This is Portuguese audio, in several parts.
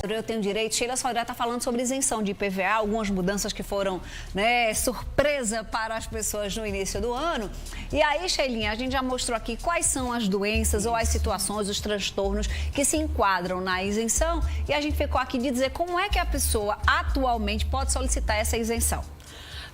Eu tenho direito. Sheila Salgado está falando sobre isenção de IPVA, algumas mudanças que foram, né, surpresa para as pessoas no início do ano. E aí, Sheilinha, a gente já mostrou aqui quais são as doenças ou as situações, os transtornos que se enquadram na isenção. E a gente ficou aqui de dizer como é que a pessoa atualmente pode solicitar essa isenção.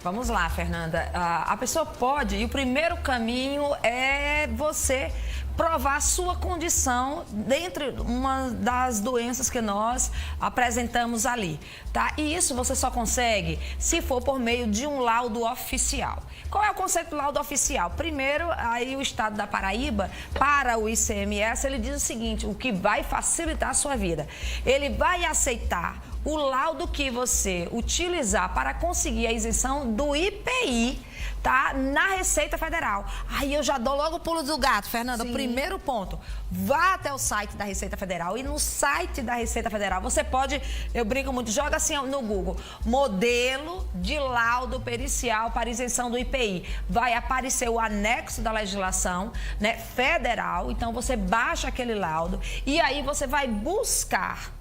Vamos lá, Fernanda. A pessoa pode, e o primeiro caminho é você provar a sua condição dentre uma das doenças que nós apresentamos ali, tá? E isso você só consegue se for por meio de um laudo oficial. Qual é o conceito do laudo oficial? Primeiro, aí o Estado da Paraíba, para o ICMS, ele diz o seguinte, o que vai facilitar a sua vida. Ele vai aceitar o laudo que você utilizar para conseguir a isenção do IPI, tá? Na Receita Federal. Aí eu já dou logo o pulo do gato, Fernanda. Sim. O primeiro ponto, vá até o site da Receita Federal e no site da Receita Federal você pode, eu brinco muito, joga assim no Google, modelo de laudo pericial para isenção do IPI. Vai aparecer o anexo da legislação, né, federal, então você baixa aquele laudo e aí você vai buscar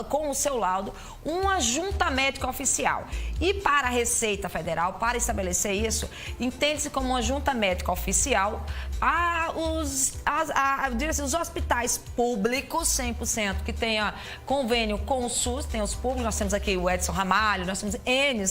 com o seu laudo uma junta médica oficial. E para a Receita Federal, para estabelecer isso, entende-se como uma junta médica oficial os hospitais públicos 100% que tenha convênio com o SUS, tem os públicos, nós temos aqui o Edson Ramalho, nós temos N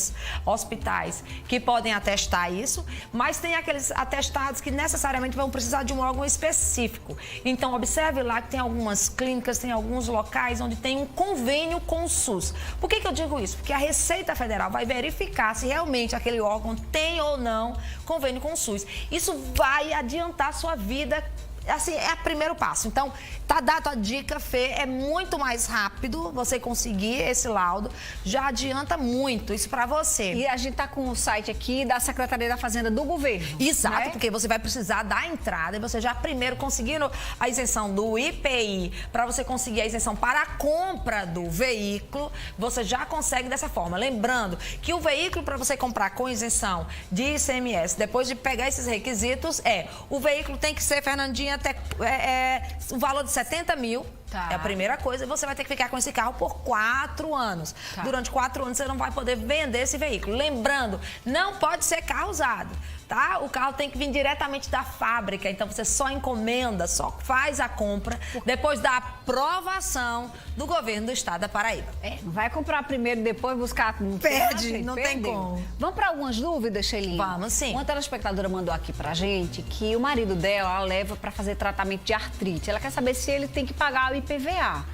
hospitais que podem atestar isso, mas tem aqueles atestados que necessariamente vão precisar de um órgão específico. Então, observe lá que tem algumas clínicas, tem alguns locais onde tem um convênio com o SUS. Por que eu digo isso? Porque a Receita Federal vai verificar se realmente aquele órgão tem ou não convênio com o SUS. Isso vai adiantar a sua vida. Assim, é o primeiro passo. Então, tá dado a dica, Fê, é muito mais rápido você conseguir esse laudo, já adianta muito isso para você. E a gente tá com o site aqui da Secretaria da Fazenda do Governo. Exato, né? Porque você vai precisar da entrada e você já primeiro conseguindo a isenção do IPI, para você conseguir a isenção para a compra do veículo, você já consegue dessa forma. Lembrando que o veículo para você comprar com isenção de ICMS, depois de pegar esses requisitos, o veículo tem que ser, Fernandinha, até o valor de 70 mil. Tá. É a primeira coisa. Você vai ter que ficar com esse carro por 4 anos. Tá. Durante 4 anos você não vai poder vender esse veículo. Lembrando, não pode ser carro usado, tá? O carro tem que vir diretamente da fábrica. Então você só encomenda, só faz a compra depois da aprovação do governo do estado da Paraíba. Não vai comprar primeiro, depois buscar... Perde, não tem como. Vamos para algumas dúvidas, Sheilinha? Vamos, sim. Uma telespectadora mandou aqui pra gente que o marido dela leva para fazer tratamento de artrite. Ela quer saber se ele tem que pagar o IPVA.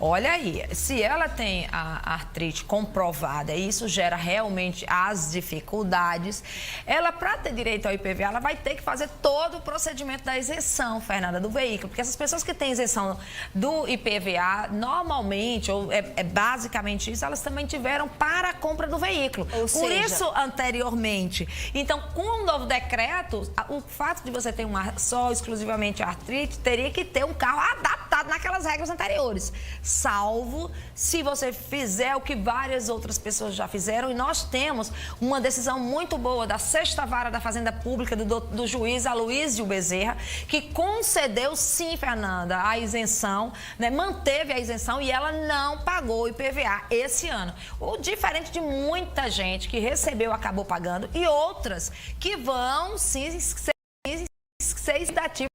Olha aí, se ela tem a artrite comprovada e isso gera realmente as dificuldades, ela, para ter direito ao IPVA, ela vai ter que fazer todo o procedimento da isenção, Fernanda, do veículo. Porque essas pessoas que têm isenção do IPVA, normalmente, ou basicamente isso, elas também tiveram para a compra do veículo. Por isso, anteriormente. Então, com o novo decreto, o fato de você ter só exclusivamente artrite, teria que ter um carro adaptado naquelas regras anteriores. Salvo se você fizer o que várias outras pessoas já fizeram. E nós temos uma decisão muito boa da 6ª Vara da Fazenda Pública do juiz Aloísio Bezerra, que concedeu sim, Fernanda, a isenção, né? Manteve a isenção e ela não pagou o IPVA esse ano. O diferente de muita gente que recebeu, acabou pagando, e outras que vão sim ser dativas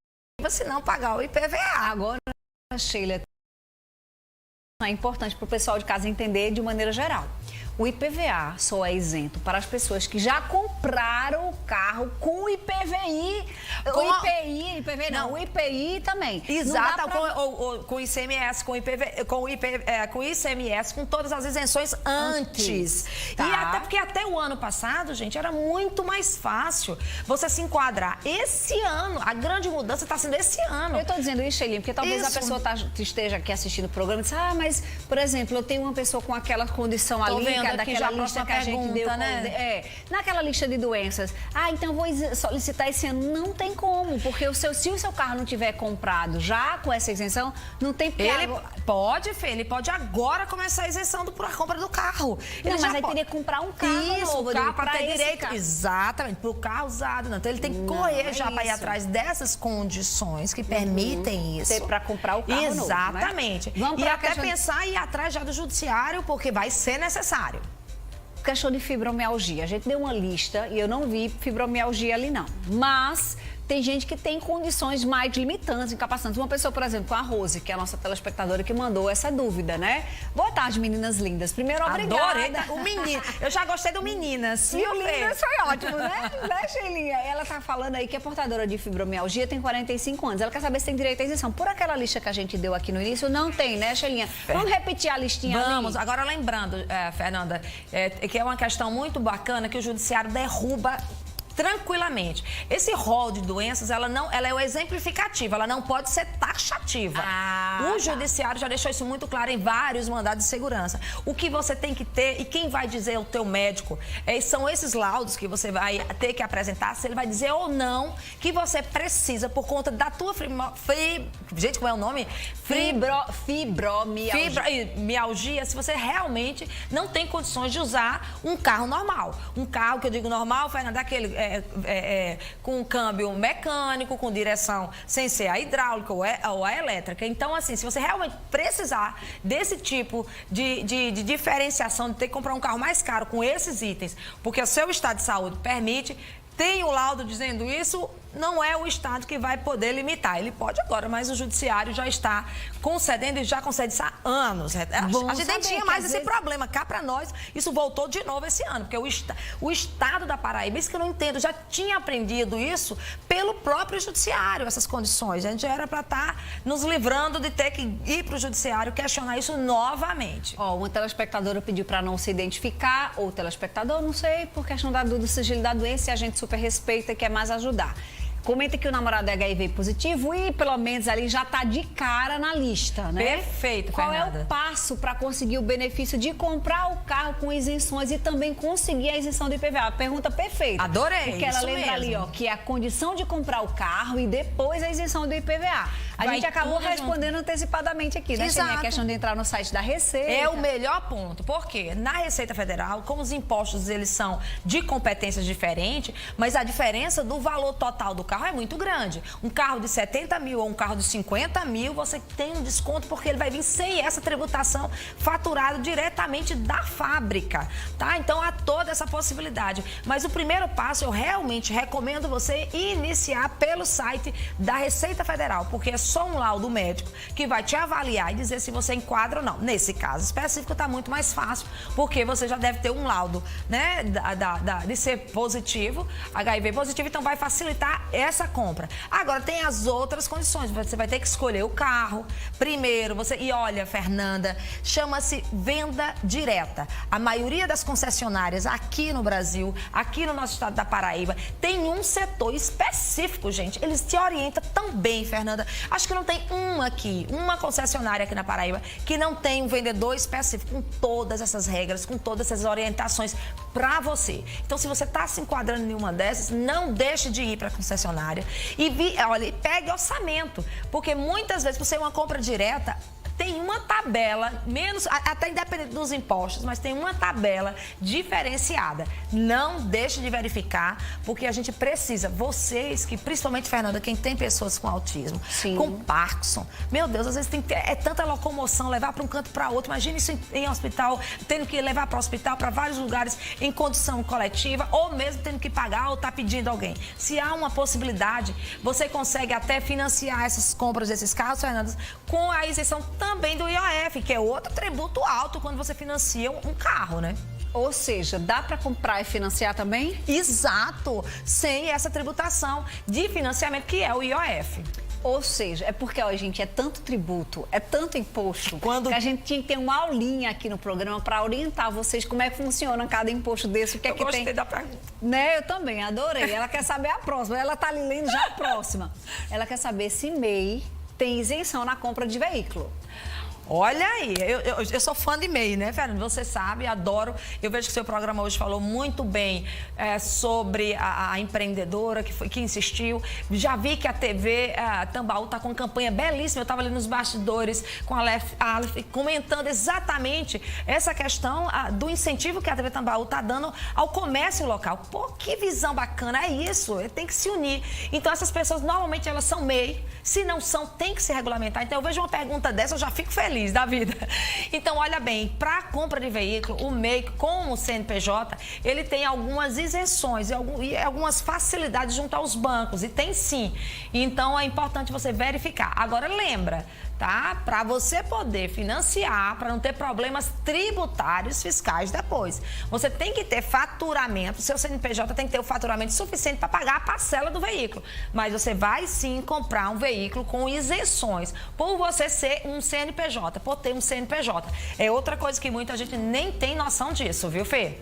se não pagar o IPVA. Agora, Sheila, é importante para o pessoal de casa entender de maneira geral. O IPVA só é isento para as pessoas que já compraram o carro com IPVI. O IPI também. Exato, com ICMS, com ICMS, com todas as isenções antes. Tá. E até porque até o ano passado, gente, era muito mais fácil você se enquadrar. Esse ano, a grande mudança está sendo esse ano. Eu estou dizendo isso, Sheilinha, porque talvez a pessoa esteja aqui assistindo o programa e diz, mas, por exemplo, eu tenho uma pessoa com aquela condição ali, daquela lista que a gente deu, né? Naquela lista de doenças. Então vou solicitar esse ano. Não tem como, porque se o seu carro não tiver comprado já com essa isenção, não tem porque... Ele pode agora começar a isenção para a compra do carro. Mas aí teria que comprar um carro novo. O carro para ter direito. Exatamente, para o carro usado. Então ele tem que correr já para ir atrás dessas condições que permitem isso. Para comprar o carro novo. Exatamente. E até pensar em ir atrás já do judiciário, porque vai ser necessário. Questão de fibromialgia. A gente deu uma lista e eu não vi fibromialgia ali, não. Mas tem gente que tem condições mais limitantes, incapacitantes. Uma pessoa, por exemplo, com a Rose, que é a nossa telespectadora, que mandou essa dúvida, né? Boa tarde, meninas lindas. Primeiro, obrigada. Adorei o menino. Eu já gostei do meninas. E o meninas foi ótimo, né? Né, Sheilinha? Ela tá falando aí que é portadora de fibromialgia, tem 45 anos. Ela quer saber se tem direito à isenção. Por aquela lista que a gente deu aqui no início, não tem, né, Sheilinha? Vamos repetir a listinha ali? Vamos. Agora, lembrando, Fernanda, que é uma questão muito bacana que o judiciário derruba tranquilamente. Esse rol de doenças, ela é o exemplificativo, ela não pode ser taxativa. O judiciário já deixou isso muito claro em vários mandados de segurança. O que você tem que ter, e quem vai dizer é o teu médico, são esses laudos que você vai ter que apresentar, se ele vai dizer ou não que você precisa, por conta da tua gente, como é o nome? Fibromialgia, se você realmente não tem condições de usar um carro normal. Um carro, que eu digo normal, Fernanda, daquele com câmbio mecânico, com direção sem ser a hidráulica ou a elétrica. Então, assim, se você realmente precisar desse tipo de diferenciação, de ter que comprar um carro mais caro com esses itens, porque o seu estado de saúde permite, tem o laudo dizendo isso, não é o Estado que vai poder limitar. Ele pode agora, mas o judiciário já está concedendo e já concede isso há anos. A gente nem tinha mais esse problema. Cá para nós, isso voltou de novo esse ano, porque o Estado da Paraíba, isso que eu não entendo, já tinha aprendido isso pelo próprio judiciário, essas condições. A gente era para estar nos livrando de ter que ir para o judiciário questionar isso novamente. Uma telespectadora pediu para não se identificar, ou telespectador, não sei, por questão do sigilo da doença, e a gente super respeita e quer mais ajudar. Comenta que o namorado é HIV positivo e, pelo menos, ali já está de cara na lista, né? Perfeito, Qual Fernanda. é o passo para conseguir o benefício de comprar o carro com isenções e também conseguir a isenção do IPVA? Pergunta perfeita. Adorei, porque ela isso lembra mesmo. ali, que é a condição de comprar o carro e depois a isenção do IPVA. A gente acabou respondendo antecipadamente aqui, né, Sheilinha? A questão de entrar no site da Receita. É o melhor ponto, porque na Receita Federal, como os impostos eles são de competências diferentes, mas a diferença do valor total do carro é muito grande. Um carro de 70 mil ou um carro de 50 mil, você tem um desconto porque ele vai vir sem essa tributação faturada diretamente da fábrica, tá? Então há toda essa possibilidade. Mas o primeiro passo, eu realmente recomendo você iniciar pelo site da Receita Federal, porque é só um laudo médico que vai te avaliar e dizer se você enquadra ou não. Nesse caso específico está muito mais fácil, porque você já deve ter um laudo, né, de ser positivo, HIV positivo, então vai facilitar essa compra. Agora, tem as outras condições. Você vai ter que escolher o carro primeiro. E olha, Fernanda, chama-se venda direta. A maioria das concessionárias aqui no Brasil, aqui no nosso estado da Paraíba, tem um setor específico, gente. Eles te orientam também, Fernanda. Acho que não tem uma concessionária aqui na Paraíba, que não tem um vendedor específico com todas essas regras, com todas essas orientações para você. Então, se você está se enquadrando em uma dessas, não deixe de ir para a concessionária e pegue orçamento, porque muitas vezes, por ser uma compra direta, tem uma tabela, até independente dos impostos, mas tem uma tabela diferenciada. Não deixe de verificar, porque a gente precisa, vocês, que principalmente, Fernanda, quem tem pessoas com autismo, com Parkinson, meu Deus, às vezes tem tanta locomoção, levar para um canto para outro, imagina isso em hospital, tendo que levar para o hospital, para vários lugares em condição coletiva, ou mesmo tendo que pagar ou tá pedindo alguém. Se há uma possibilidade, você consegue até financiar essas compras desses carros, Fernanda, com a isenção também do IOF, que é outro tributo alto quando você financia um carro, né? Ou seja, dá para comprar e financiar também? Exato, sem essa tributação de financiamento que é o IOF. Ou seja, é porque, gente, é tanto tributo, é tanto imposto, que a gente tinha que ter uma aulinha aqui no programa para orientar vocês como é que funciona cada imposto desse, o que é que tem. Eu gostei da pergunta. Né? Eu também, adorei. Ela quer saber a próxima, ela tá ali lendo já a próxima. Ela quer saber se MEI tem isenção na compra de veículo. Olha aí, eu sou fã de MEI, né, Fernanda? Você sabe, adoro. Eu vejo que o seu programa hoje falou muito bem sobre a empreendedora que insistiu. Já vi que a TV Tambaú está com uma campanha belíssima. Eu estava ali nos bastidores com a Aleph comentando exatamente essa questão do incentivo que a TV Tambaú está dando ao comércio local. Pô, que visão bacana, é isso, tem que se unir. Então, essas pessoas, normalmente, elas são MEI. Se não são, tem que se regulamentar. Então, eu vejo uma pergunta dessa, eu já fico feliz da vida. Então, olha bem, para a compra de veículo, o MEI, com o CNPJ, ele tem algumas isenções e algumas facilidades junto aos bancos, e tem sim. Então, é importante você verificar. Agora, lembra, tá? Para você poder financiar, para não ter problemas tributários fiscais depois, você tem que ter faturamento, seu CNPJ tem que ter o faturamento suficiente para pagar a parcela do veículo. Mas você vai sim comprar um veículo com isenções, por você ser um CNPJ, por ter um CNPJ. É outra coisa que muita gente nem tem noção disso, viu, Fê?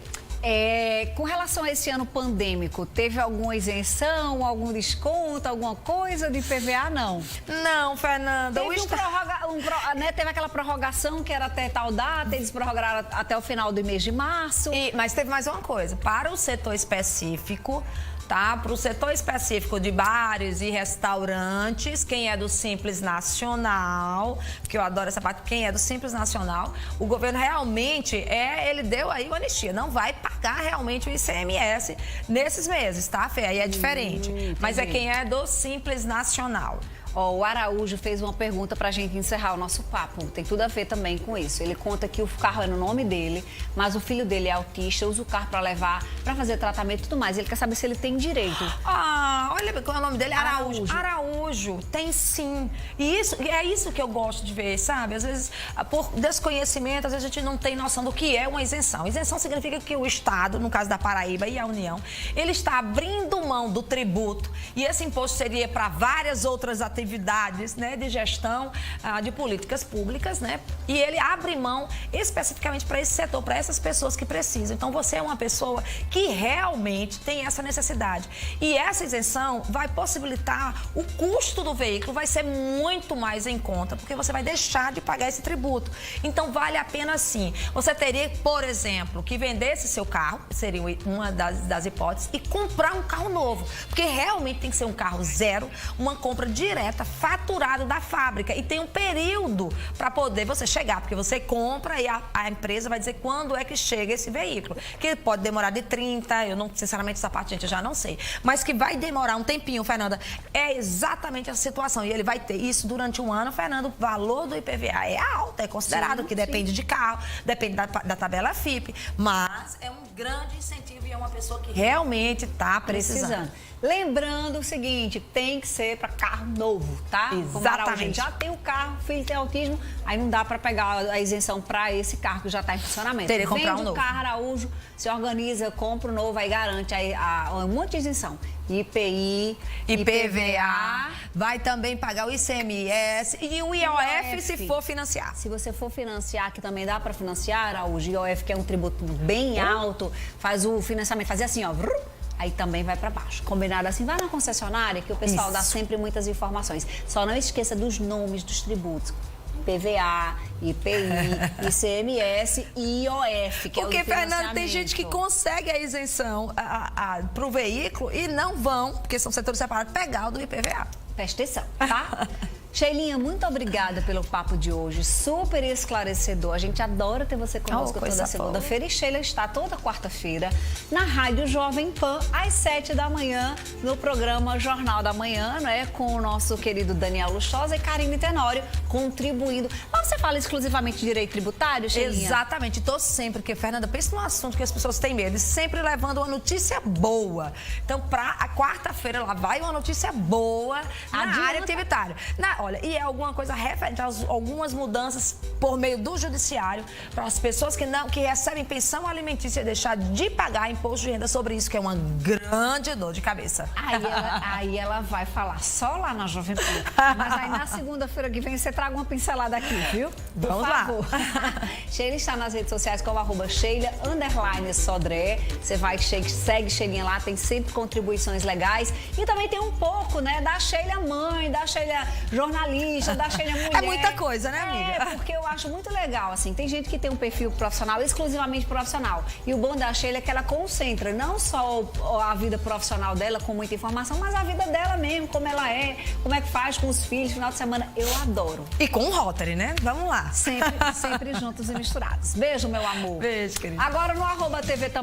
Com relação a esse ano pandêmico, teve alguma isenção, algum desconto, alguma coisa de PVA? Não. Não, Fernanda. Teve aquela prorrogação que era até tal data, eles prorrogaram até o final do mês de março. Mas teve mais uma coisa. Para o setor específico, tá? Para o setor específico de bares e restaurantes, quem é do Simples Nacional, porque eu adoro essa parte, quem é do Simples Nacional, o governo realmente, ele deu aí uma anistia, não vai pagar realmente o ICMS nesses meses, tá, Fê? Aí é diferente. Mas é quem é do Simples Nacional. O Araújo fez uma pergunta pra gente encerrar o nosso papo. Tem tudo a ver também com isso. Ele conta que o carro é no nome dele, mas o filho dele é autista, usa o carro pra levar, pra fazer tratamento e tudo mais. Ele quer saber se ele tem direito. Olha qual é o nome dele? Araújo. Araújo, tem sim. E é isso que eu gosto de ver, sabe? Às vezes, por desconhecimento, às vezes a gente não tem noção do que é uma isenção. Isenção significa que o Estado, no caso da Paraíba e a União, ele está abrindo mão do tributo, e esse imposto seria para várias outras atividades, né, de gestão de políticas públicas, né? E ele abre mão especificamente para esse setor, para essas pessoas que precisam. Então, você é uma pessoa que realmente tem essa necessidade. E essa isenção vai possibilitar o custo do veículo, vai ser muito mais em conta, porque você vai deixar de pagar esse tributo. Então, vale a pena sim. Você teria, por exemplo, que vender esse seu carro, seria uma das hipóteses, e comprar um carro novo, porque realmente tem que ser um carro zero, uma compra direta, faturado da fábrica, e tem um período para poder você chegar, porque você compra e a empresa vai dizer quando é que chega esse veículo, que pode demorar de 30, eu não, sinceramente, essa parte, gente, eu já não sei, mas que vai demorar um tempinho, Fernanda. É exatamente essa situação, e ele vai ter isso durante um ano, Fernanda. O valor do IPVA é alto, é considerado, que depende de carro, depende da tabela FIP, mas é um grande incentivo e é uma pessoa que realmente está precisando. Lembrando o seguinte, tem que ser para carro novo, tá? Exatamente. Já tem o carro, o filho tem autismo, aí não dá para pegar a isenção para esse carro que já está em funcionamento. Teria que comprar um novo. Vende o carro, Araújo, se organiza, compra o novo, aí garante um monte de isenção. IPI, IPVA, vai também pagar o ICMS e o IOF se for financiar. Se você for financiar, que também dá para financiar, Araújo, IOF, que é um tributo bem alto, faz o financiamento, faz assim, ó, aí também vai para baixo. Combinado assim, vai na concessionária, que o pessoal dá sempre muitas informações. Só não esqueça dos nomes dos tributos. PVA, IPI, ICMS e IOF, que porque, é o Fernanda, tem gente que consegue a isenção para o veículo e não vão, porque são setores separados, pegar o do IPVA. Presta atenção, tá? Sheilinha, muito obrigada pelo papo de hoje, super esclarecedor. A gente adora ter você conosco toda segunda-feira. E Sheila está toda quarta-feira na Rádio Jovem Pan, às 7 da manhã, no programa Jornal da Manhã, né? Com o nosso querido Daniel Lustosa e Karine Tenório contribuindo. Lá você fala exclusivamente de direito tributário, Sheilinha? Exatamente. Estou sempre, porque, Fernanda, pensa num assunto que as pessoas têm medo, e sempre levando uma notícia boa. Então, para a quarta-feira, lá vai uma notícia boa na área tributária. Olha, e é alguma coisa referente a algumas mudanças por meio do judiciário para as pessoas que recebem pensão alimentícia deixar de pagar imposto de renda sobre isso, que é uma grande dor de cabeça. Aí ela vai falar só lá na Jovem Pan. Mas aí na segunda-feira que vem você traga uma pincelada aqui, viu? Vamos lá. Sheila está nas redes sociais como @Sheila_Sodré. Você vai, segue Sheilinha lá, tem sempre contribuições legais. E também tem um pouco, né, da Sheila mãe, da Sheila jornalista, jornalista, da Sheila mulher. É muita coisa, né, amiga? É, porque eu acho muito legal, assim. Tem gente que tem um perfil profissional, exclusivamente profissional. E o bom da Sheila é que ela concentra não só a vida profissional dela com muita informação, mas a vida dela mesmo, como ela é, como é que faz com os filhos, final de semana. Eu adoro. E com o Rotary, né? Vamos lá. Sempre juntos e misturados. Beijo, meu amor. Beijo, querida. Agora no @TV também.